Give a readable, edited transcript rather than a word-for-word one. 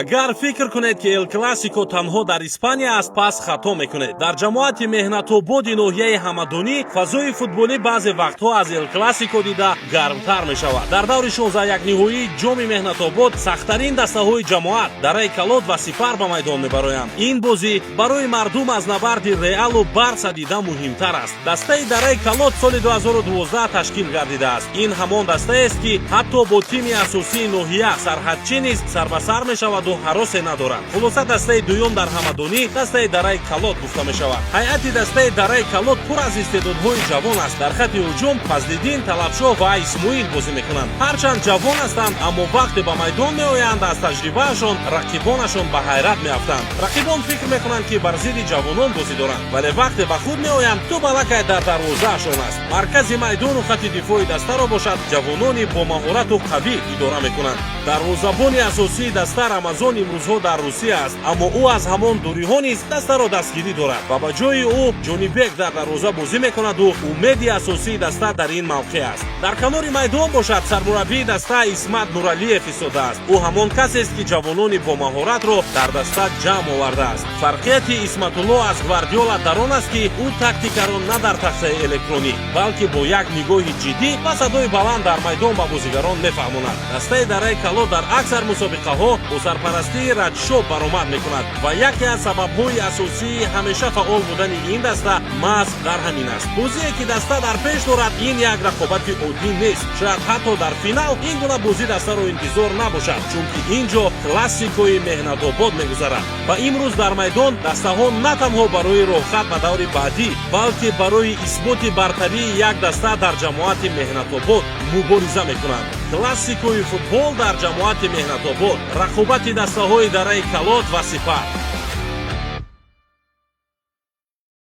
агар фикр кунед ки эл классико танҳо дар испания аст, пас хато мекунед. дар ҷамоати меҳнатободи ноҳияи ҳамадонӣ фазои футболӣ баъзе вақтҳо аз эл классико дида гармтар мешавад. дар даври 16-якниҳоии ҷоми меҳнатобод сахттарин дастаҳои ҷамоат дараи калот ва сипар ба майдон мебароянд. ин бозӣ барои мардум аз набарди реалу барса дида муҳимтар аст. дастаи дараи калот соли 2012 ташкил гардидааст. ин ҳамон дастаест ки ҳатто бо тими асосии ноҳия сарҳадчӣ низ сарбасар мешаваду ҳаросе надорад. хулоса дастаи дуюм дар ҳамадонӣ дастаи дараи калот гуфта мешавад. ҳайати дастаи дараи калот пур аз истеъдодҳои ҷавон аст. дар хати ҳуҷум фазлиддин, талабшоҳ ва исмоил бозӣ мекунанд. ҳарчанд ҷавон ҳастанд, аммо вақте ба майдон меоянд аз таҷрибаашон рақибонашон ба ҳайрат меафтанд. рақибон фикр мекунанд ки бар зидди ҷавонон бозӣ доранд, вале вақте ба худ меоянд ту балакай дар дарвозаашон аст. маркази майдону хати дифои дастаро бошад ҷавонони бо маҳорату қавӣ идора мекунанд. дарвозабони асосии даста рамазон имрӯзҳо дар русия аст, аммо ӯ аз ҳамон дуриҳо низ дастаро дастгирӣ дорад ва ба ҷои ӯ ҷонибек дар дарвоза бозӣ мекунаду умеди асосии даста дар ин мавқеъ аст. дар канори майдон бошад сармураббии даста Исмат Нуралиев истодааст. ӯ ҳамон касест ки ҷавонони бо маҳоратро дар даста ҷамъ овардааст. фарқияти Исматулло аз Гвардиола дар он аст ки ӯ тактикаро на дар тахтаи электронӣ, балки бо як нигоҳи ҷиддӣ ва садои баланд дар майдон ба бозигарон мефаҳмонад. дастаи дараи калот дар аксар мусобиқаҳо бо сарпарастии Раҷшоҳ баромад мекунад ва яке аз сабабҳои асосии ҳамеша фаъол будани ин даста маҳз дар ҳамин аст. бозие ки даста дар пеш дорад, ин як рақобати оддӣ нест. шояд ҳатто дар финал ин гуна бозӣ дастаро интизор набошад, чунки ин ҷо классикои меҳнатобод мегузарад. ва имрӯз дар майдон дастаҳо на танҳо барои роҳхат ба даври баъдӣ, балки барои исботи бартарии як даста дар ҷамоати меҳнатобод мубориза мекунанд. классикои футбол дар ҷамоати меҳнатобод, рақобати дастаҳои дараи калот ва сипар.